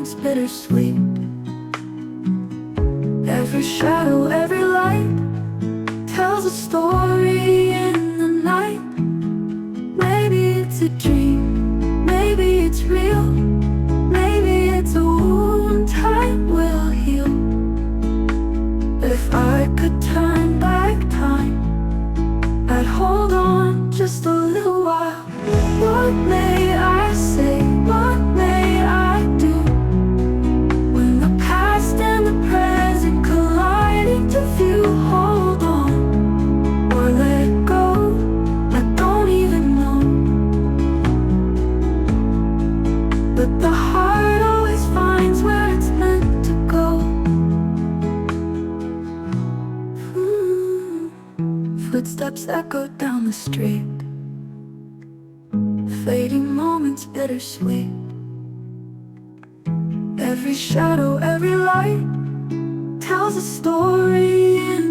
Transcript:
moments bittersweet. Every shadow, every light tells a story in the night. Maybe it's a dream, maybe it's real, maybe it's a wound time will heal. If I could turn back time, I'd hold on just a little while. What may I say, what may I do, when the past and the present collide into view? Hold on, or let go, I don't even know. But the heart always finds where it's meant to go. Footsteps echo down the street, fading moments bittersweet. Every shadow, every light tells a story in